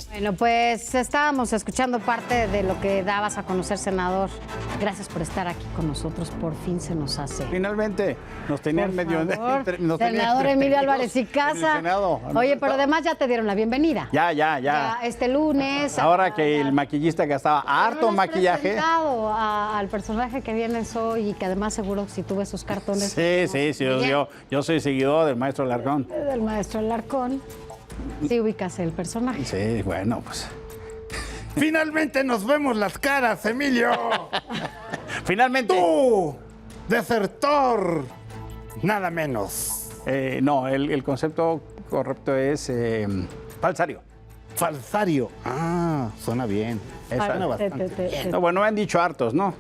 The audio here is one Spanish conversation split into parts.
Bueno, pues estábamos escuchando parte de lo que dabas a conocer, senador. Gracias por estar aquí con nosotros. Por fin se nos hace. Finalmente nos tenían medio... Senador Emilio Álvarez y Casa. Oye, pero además ya te dieron la bienvenida. Ya. Este lunes. Ahora que el maquillista gastaba harto maquillaje. Al personaje que vienes hoy y que además seguro si tuve sus cartones. Sí, yo soy seguidor del maestro Alarcón. Del maestro Alarcón. Sí ubicas el personaje. Sí, bueno, pues... Finalmente nos vemos las caras, Emilio. Finalmente. Tú, desertor, nada menos. No, el concepto correcto es falsario. Falsario. Ah, suena bien. Suena bastante bien. No, bueno, me han dicho hartos, ¿no?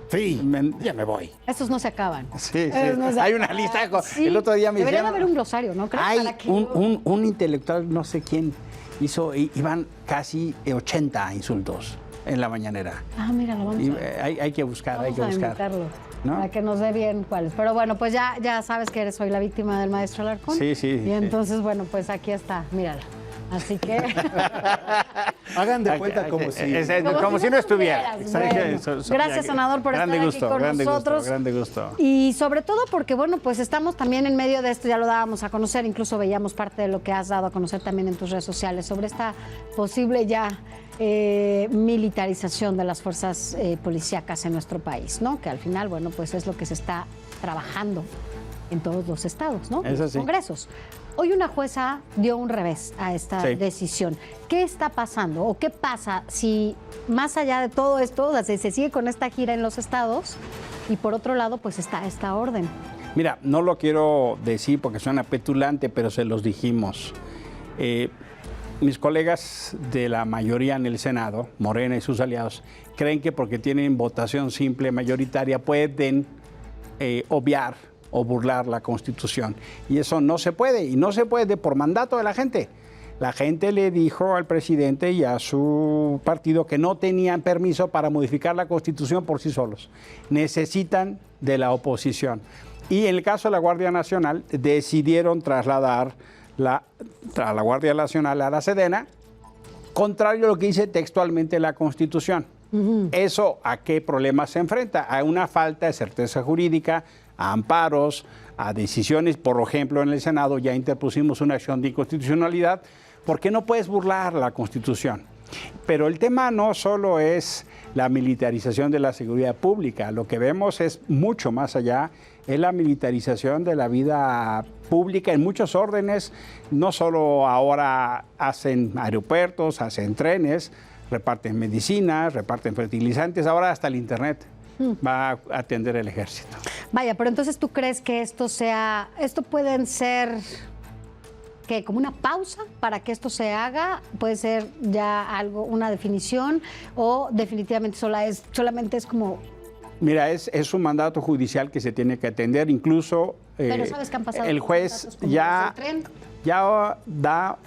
Sí, ya me voy. Estos no se acaban. Sí. Hay una lista. Sí. El otro día me Debería hicieron... haber un glosario, ¿no? ¿Crees? Hay Para que- un intelectual, no sé quién, iban casi 80 insultos en la mañanera. Ah, mira, lo vamos a... Hay que buscar, Vamos a invitarlo, ¿no? para que nos dé bien cuáles. Pero bueno, pues ya sabes que eres hoy la víctima del maestro Alarcón. Sí. Y entonces, bueno, pues aquí está, mírala. Así que... Hagan de cuenta como si no estuviera. Bueno, gracias, senador, por estar aquí con nosotros. Grande gusto. Y sobre todo porque, bueno, pues estamos también en medio de esto, ya lo dábamos a conocer, incluso veíamos parte de lo que has dado a conocer también en tus redes sociales, sobre esta posible ya militarización de las fuerzas policíacas en nuestro país, ¿no? Que al final, bueno, pues es lo que se está trabajando en todos los estados, ¿no? Es así. Congresos. Hoy una jueza dio un revés a esta decisión. ¿Qué está pasando o qué pasa si más allá de todo esto, o sea, se sigue con esta gira en los estados y por otro lado pues está esta orden? Mira, no lo quiero decir porque suena petulante, pero se los dijimos. Mis colegas de la mayoría en el Senado, Morena y sus aliados, creen que porque tienen votación simple mayoritaria pueden obviar o burlar la Constitución. Y eso no se puede, y no se puede por mandato de la gente. La gente le dijo al presidente y a su partido que no tenían permiso para modificar la Constitución por sí solos. Necesitan de la oposición. Y en el caso de la Guardia Nacional, decidieron trasladar a la Guardia Nacional a la Sedena, contrario a lo que dice textualmente la Constitución. ¿Eso a qué problema se enfrenta? A una falta de certeza jurídica, a amparos, a decisiones. Por ejemplo, en el Senado ya interpusimos una acción de inconstitucionalidad porque no puedes burlar la Constitución. Pero el tema no solo es la militarización de la seguridad pública, lo que vemos es mucho más allá, es la militarización de la vida pública en muchos órdenes. No solo ahora hacen aeropuertos, hacen trenes, reparten medicinas, reparten fertilizantes, ahora hasta el Internet va a atender el ejército. Vaya, pero entonces tú crees que esto pueden ser, ¿qué? ¿Como una pausa para que esto se haga? ¿Puede ser ya algo, una definición o definitivamente solamente es como... Mira, es un mandato judicial que se tiene que atender, incluso pero sabes que han pasado el juez ya da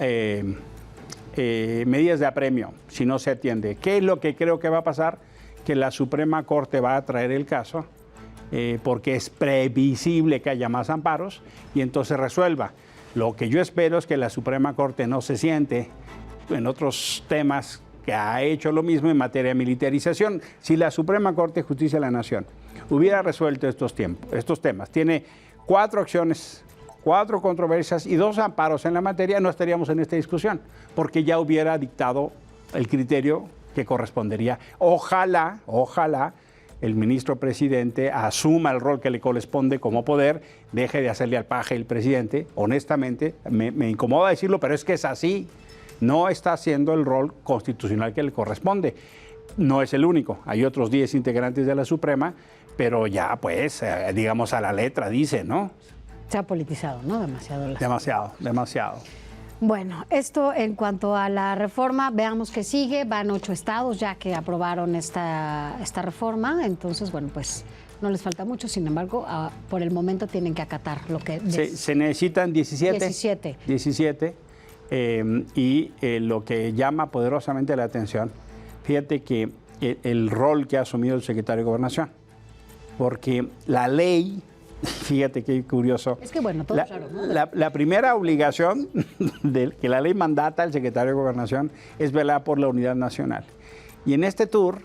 medidas de apremio si no se atiende. ¿Qué es lo que creo que va a pasar? Que la Suprema Corte va a traer el caso porque es previsible que haya más amparos y entonces resuelva. Lo que yo espero es que la Suprema Corte no se siente en otros temas que ha hecho lo mismo en materia de militarización. Si la Suprema Corte de Justicia de la Nación hubiera resuelto estos temas, tiene 4 acciones, 4 controversias y 2 amparos en la materia, no estaríamos en esta discusión, porque ya hubiera dictado el criterio que correspondería. Ojalá el ministro presidente asuma el rol que le corresponde como poder, deje de hacerle al paje el presidente. Honestamente, me incomoda decirlo, pero es que es así. No está haciendo el rol constitucional que le corresponde. No es el único. Hay otros 10 integrantes de la Suprema, pero ya, pues, digamos a la letra dice, ¿no? Se ha politizado, ¿no? Demasiado. Bueno, esto en cuanto a la reforma, veamos que sigue. Van 8 estados ya que aprobaron esta reforma. Entonces, bueno, pues no les falta mucho. Sin embargo, por el momento tienen que acatar lo que... Se necesitan 17. Y lo que llama poderosamente la atención, fíjate que el rol que ha asumido el secretario de Gobernación, porque la ley Fíjate qué curioso. Es que bueno, todo claro, ¿no? La primera obligación que la ley mandata al secretario de Gobernación es velar por la unidad nacional. Y en este tour,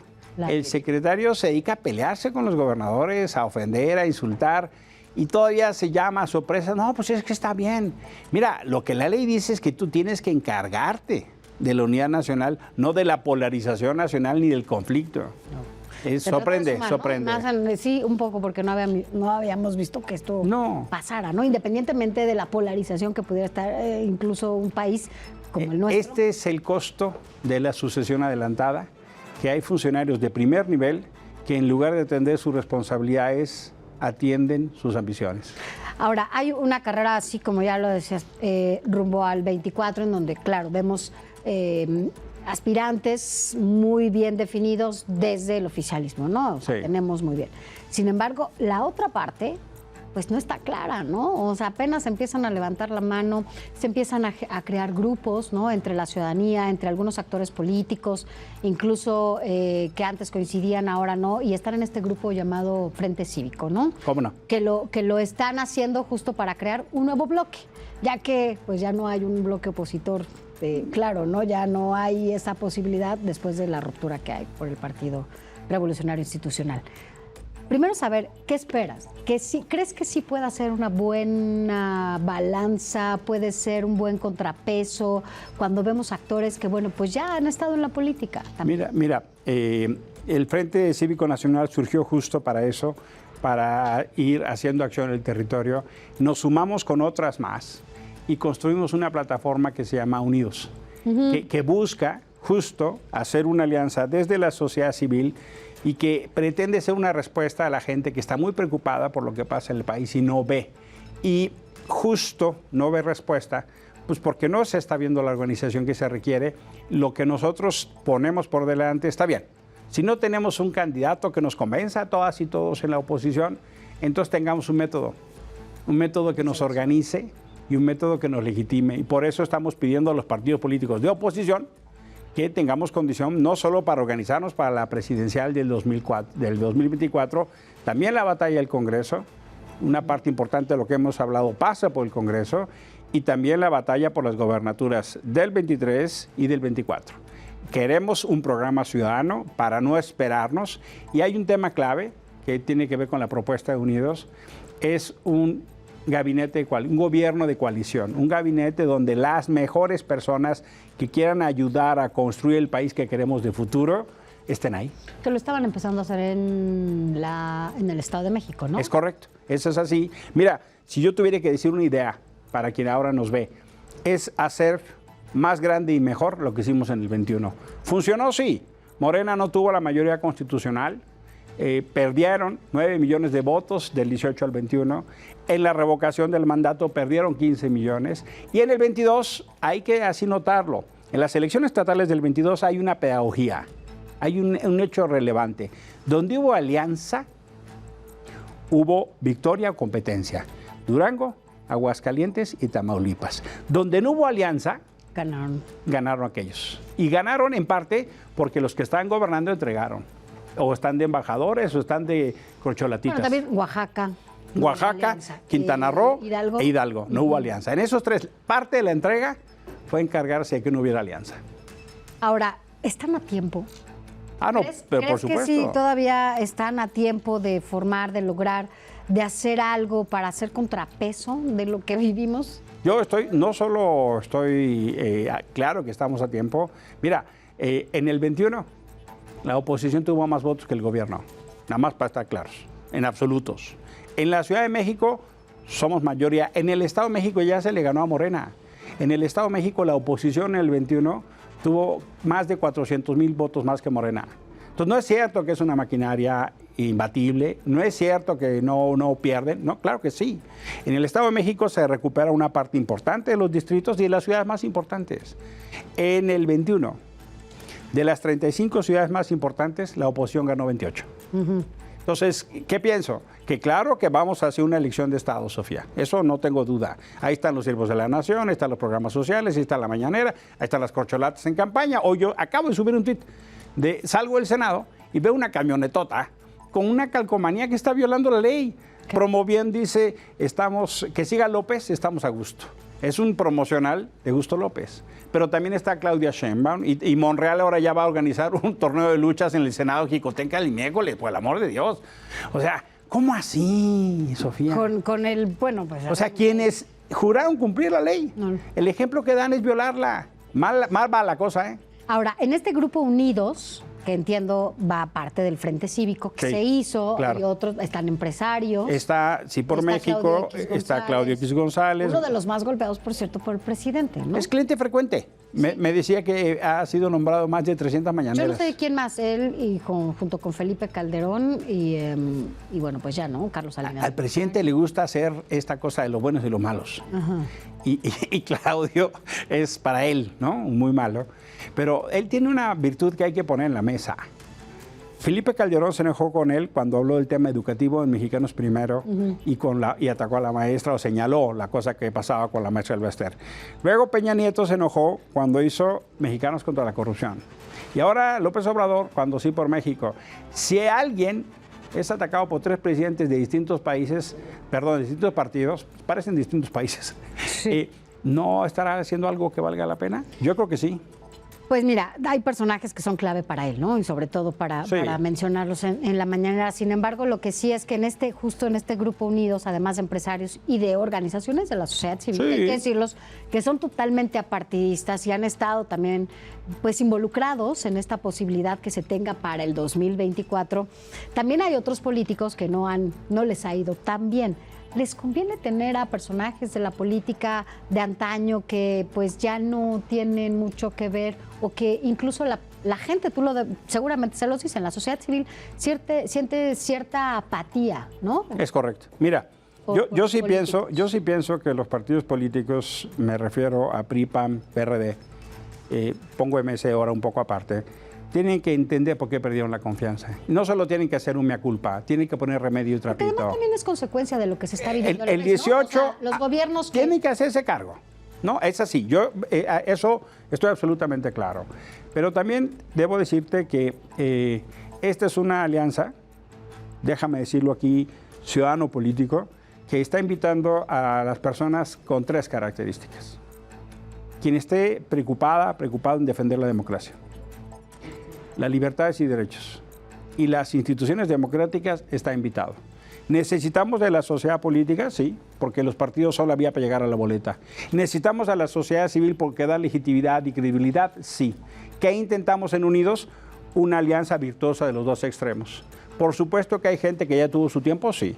el secretario se dedica a pelearse con los gobernadores, a ofender, a insultar, y todavía se llama a sorpresa. No, pues es que está bien. Mira, lo que la ley dice es que tú tienes que encargarte de la unidad nacional, no de la polarización nacional ni del conflicto. No. Sorprende, sorprende. Más, sí, un poco, porque no habíamos visto que esto pasara, ¿no? Independientemente de la polarización que pudiera estar incluso un país como el nuestro. Este es el costo de la sucesión adelantada, que hay funcionarios de primer nivel que en lugar de atender sus responsabilidades, atienden sus ambiciones. Ahora, hay una carrera, así como ya lo decías, rumbo al 24, en donde, claro, vemos aspirantes muy bien definidos desde el oficialismo, ¿no? O sea, tenemos muy bien. Sin embargo, la otra parte, pues no está clara, ¿no? O sea, apenas empiezan a levantar la mano, se empiezan a crear grupos, ¿no? Entre la ciudadanía, entre algunos actores políticos, incluso que antes coincidían, ahora no, y están en este grupo llamado Frente Cívico, ¿no? ¿Cómo no? Que lo están haciendo justo para crear un nuevo bloque, ya que pues ya no hay un bloque opositor. Claro, ¿no? Ya no hay esa posibilidad después de la ruptura que hay por el Partido Revolucionario Institucional. Primero saber, ¿qué esperas? ¿Crees que sí pueda ser una buena balanza, puede ser un buen contrapeso cuando vemos actores que, bueno, pues ya han estado en la política también? Mira, el Frente Cívico Nacional surgió justo para eso, para ir haciendo acción en el territorio. Nos sumamos con otras más y construimos una plataforma que se llama Unidos, que busca justo hacer una alianza desde la sociedad civil y que pretende ser una respuesta a la gente que está muy preocupada por lo que pasa en el país y no ve. Y justo no ve respuesta, pues porque no se está viendo la organización que se requiere. Lo que nosotros ponemos por delante está bien. Si no tenemos un candidato que nos convenza a todas y todos en la oposición, entonces tengamos un método que nos organice y un método que nos legitime. Y por eso estamos pidiendo a los partidos políticos de oposición que tengamos condición no solo para organizarnos para la presidencial del 2024, también la batalla del Congreso, una parte importante de lo que hemos hablado pasa por el Congreso, y también la batalla por las gobernaturas del 23 y del 24. Queremos un programa ciudadano para no esperarnos, y hay un tema clave que tiene que ver con la propuesta de Unidos, es un gobierno de coalición, un gabinete donde las mejores personas que quieran ayudar a construir el país que queremos de futuro estén ahí. Que lo estaban empezando a hacer en el Estado de México, ¿no? Es correcto, eso es así. Mira, si yo tuviera que decir una idea para quien ahora nos ve, es hacer más grande y mejor lo que hicimos en el 21. ¿Funcionó? Sí. Morena no tuvo la mayoría constitucional. Perdieron 9 millones de votos del 18 al 21. En la revocación del mandato perdieron 15 millones. Y en el 22 hay que así notarlo. En las elecciones estatales del 22 hay una pedagogía, hay un hecho relevante. Donde hubo alianza, hubo victoria o competencia. Durango, Aguascalientes y Tamaulipas. Donde no hubo alianza, ganaron aquellos. Y ganaron en parte porque los que estaban gobernando entregaron. O están de embajadores o están de corcholatitas. Bueno, también Oaxaca, Quintana Roo Hidalgo. E Hidalgo. No hubo alianza. En esos tres, parte de la entrega fue encargarse de que no hubiera alianza. Ahora, ¿están a tiempo? No, pero por supuesto. ¿Crees que sí todavía están a tiempo de formar, de lograr, de hacer algo para hacer contrapeso de lo que vivimos? Yo no solo estoy claro que estamos a tiempo. Mira, en el 21 la oposición tuvo más votos que el gobierno, nada más para estar claros, en absolutos. En la Ciudad de México somos mayoría. En el Estado de México ya se le ganó a Morena. En el Estado de México la oposición en el 21 tuvo más de 400,000 votos más que Morena. Entonces no es cierto que es una maquinaria imbatible, no es cierto que no pierden, no, claro que sí. En el Estado de México se recupera una parte importante de los distritos y de las ciudades más importantes. En el 21, de las 35 ciudades más importantes, la oposición ganó 28. Entonces, ¿qué pienso? Que claro que vamos hacia una elección de Estado, Sofía. Eso no tengo duda. Ahí están los siervos de la nación, ahí están los programas sociales, ahí está la mañanera, ahí están las corcholatas en campaña. Hoy yo acabo de subir un tuit salgo del Senado y veo una camionetota con una calcomanía que está violando la ley. Promoviendo, dice, que siga López, estamos a gusto. Es un promocional de Gusto López. Pero también está Claudia Sheinbaum y Monreal ahora ya va a organizar un torneo de luchas en el Senado Jicotenca el miércoles, por el amor de Dios. O sea, ¿cómo así, Sofía? Con el, bueno, pues... O sea, quienes juraron cumplir la ley, el ejemplo que dan es violarla. Mal va la cosa, ¿eh? Ahora, en este grupo Unidos, que entiendo va parte del Frente Cívico que se hizo, claro. Y otros, están empresarios. Está, sí, por México, está Claudio X González. Uno de los más golpeados, por cierto, por el presidente, ¿no? Es cliente frecuente. Sí. Me decía que ha sido nombrado más de 300 mañaneras. Yo no sé quién más, él y junto con Felipe Calderón y bueno, pues ya, ¿no? Carlos Salinas. Al presidente le gusta hacer esta cosa de los buenos y los malos. Ajá. Y Claudio es para él, ¿no? Muy malo. Pero él tiene una virtud que hay que poner en la mesa. Felipe Calderón se enojó con él cuando habló del tema educativo en Mexicanos Primero y atacó a la maestra o señaló la cosa que pasaba con la maestra Elbester. Luego Peña Nieto se enojó cuando hizo Mexicanos contra la corrupción. Y ahora López Obrador cuando sí por México. Si alguien es atacado por 3 presidentes de distintos países, perdón, de distintos partidos, parecen distintos países, sí. ¿No estará haciendo algo que valga la pena? Yo creo que sí. Pues mira, hay personajes que son clave para él, ¿no? Y sobre todo para mencionarlos en la mañana. Sin embargo, lo que sí es que justo en este grupo Unidos, además de empresarios y de organizaciones de la sociedad civil, hay que decirlos, que son totalmente apartidistas y han estado también pues involucrados en esta posibilidad que se tenga para el 2024. También hay otros políticos que no les ha ido tan bien. ¿Les conviene tener a personajes de la política de antaño que pues ya no tienen mucho que ver o que incluso la gente, seguramente se los dicen, la sociedad civil siente cierta apatía, ¿no? Es correcto. Mira, yo sí pienso que los partidos políticos, me refiero a PRI, PAN, PRD, pongo MS ahora un poco aparte, tienen que entender por qué perdieron la confianza. No solo tienen que hacer un mea culpa, tienen que poner remedio y trapito. Porque además también es consecuencia de lo que se está viviendo. El 18, ¿no? O sea, los gobiernos tienen que hacerse cargo. No, es así. Yo eso estoy absolutamente claro. Pero también debo decirte que esta es una alianza, déjame decirlo aquí, ciudadano político, que está invitando a las personas con 3 características. Quien esté preocupado en defender la democracia, las libertades y derechos y las instituciones democráticas está invitado. ¿Necesitamos de la sociedad política? Sí, porque los partidos son la vía para llegar a la boleta. ¿Necesitamos a la sociedad civil porque da legitimidad y credibilidad? Sí. ¿Qué intentamos en Unidos? Una alianza virtuosa de los 2 extremos. Por supuesto que hay gente que ya tuvo su tiempo, sí.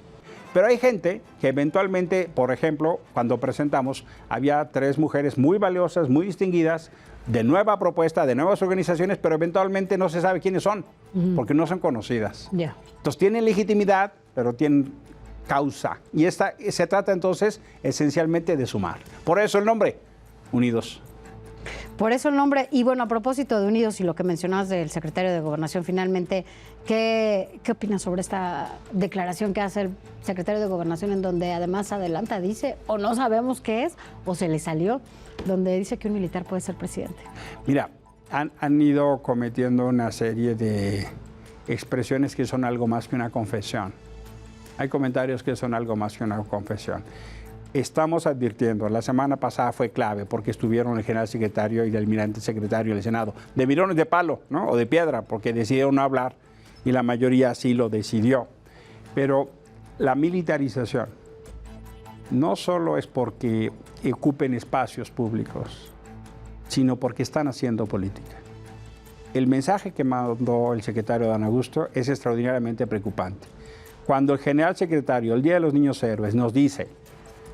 Pero hay gente que eventualmente, por ejemplo, cuando presentamos, había 3 mujeres muy valiosas, muy distinguidas, de nueva propuesta, de nuevas organizaciones, pero eventualmente no se sabe quiénes son, porque no son conocidas. Entonces tienen legitimidad, pero tienen causa. Y se trata entonces esencialmente de sumar. Por eso el nombre, Unidos. Por eso el nombre, y bueno, a propósito de Unidos y lo que mencionabas del secretario de Gobernación, finalmente, ¿qué opinas sobre esta declaración que hace el secretario de Gobernación en donde además adelanta, dice, o no sabemos qué es, o se le salió, donde dice que un militar puede ser presidente? Mira, han ido cometiendo una serie de expresiones que son algo más que una confesión. Hay comentarios que son algo más que una confesión. Estamos advirtiendo, la semana pasada fue clave porque estuvieron el general secretario y el almirante secretario del Senado, de mirones de palo, ¿no? O de piedra, porque decidieron no hablar y la mayoría sí lo decidió. Pero la militarización no solo es porque ocupen espacios públicos, sino porque están haciendo política. El mensaje que mandó el secretario Dan Augusto es extraordinariamente preocupante. Cuando el general secretario, el Día de los Niños Héroes, nos dice: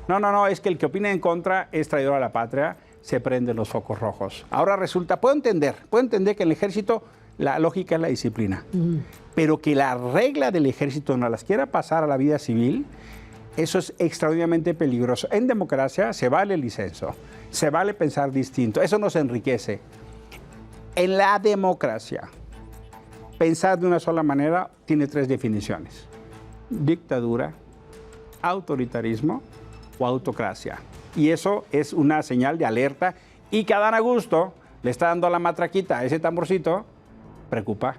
no, es que el que opina en contra es traidor a la patria, se prenden los focos rojos. Ahora resulta, puedo entender que en el ejército la lógica es la disciplina, pero que la regla del ejército no las quiera pasar a la vida civil, eso es extraordinariamente peligroso. En democracia se vale el disenso, se vale pensar distinto, eso nos enriquece. En la democracia, pensar de una sola manera tiene 3 definiciones: dictadura, autoritarismo o autocracia. Y eso es una señal de alerta y que a Dan Augusto le está dando la matraquita a ese tamborcito, preocupa.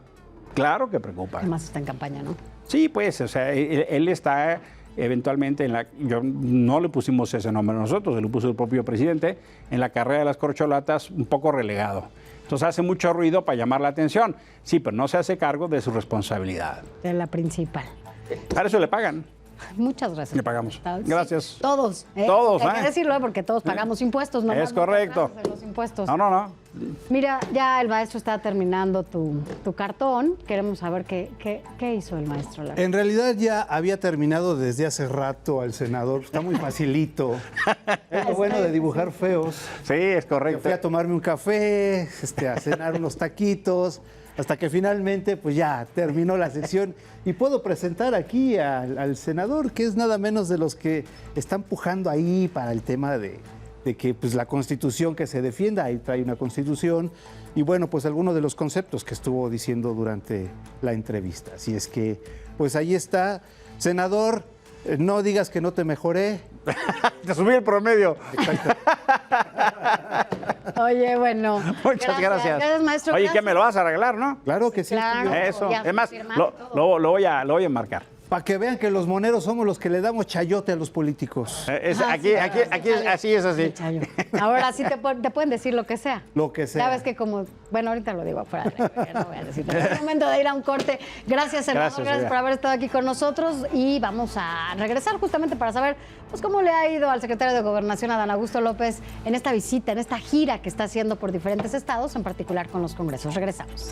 Claro que preocupa. Además está en campaña, ¿no? Sí, pues, o sea, él está eventualmente yo no le pusimos ese nombre nosotros, se lo puso el propio presidente, en la carrera de las corcholatas un poco relegado. Entonces hace mucho ruido para llamar la atención. Sí, pero no se hace cargo de su responsabilidad. De la principal. Para eso le pagan. Muchas gracias. Le pagamos. Gracias. Sí, todos. Todos, Hay que decirlo, porque todos pagamos impuestos. ¿No? Es correcto. De los impuestos. No. Mira, ya el maestro está terminando tu cartón. Queremos saber qué hizo el maestro. En realidad ya había terminado desde hace rato al senador. Está muy facilito. Es lo bueno de dibujar feos. Sí, es correcto. Yo fui a tomarme un café, a cenar unos taquitos, hasta que finalmente pues ya terminó la sesión y puedo presentar aquí al senador, que es nada menos de los que están pujando ahí para el tema de que pues la Constitución que se defienda, ahí trae una Constitución, y bueno, pues algunos de los conceptos que estuvo diciendo durante la entrevista. Así es que, pues ahí está. Senador, no digas que no te mejoré. Te subí el promedio. Exacto. Oye, bueno. Muchas gracias. Gracias, maestro. Oye, Gracias. que me lo vas a arreglar, ¿no? Claro que sí. Claro. Eso. Ya, Es más, firmar lo voy a marcar. Para que vean que los moneros somos los que le damos chayote a los políticos. Aquí así es así. Chayo. Ahora sí te pueden decir lo que sea. Lo que sea. Ya ves que como, bueno, ahorita lo digo afuera, no voy a decir. Es momento de ir a un corte. Gracias, senador, gracias por haber estado aquí con nosotros y vamos a regresar justamente para saber pues cómo le ha ido al secretario de Gobernación, Adán Augusto López, en esta visita, en esta gira que está haciendo por diferentes estados, en particular con los congresos. Regresamos.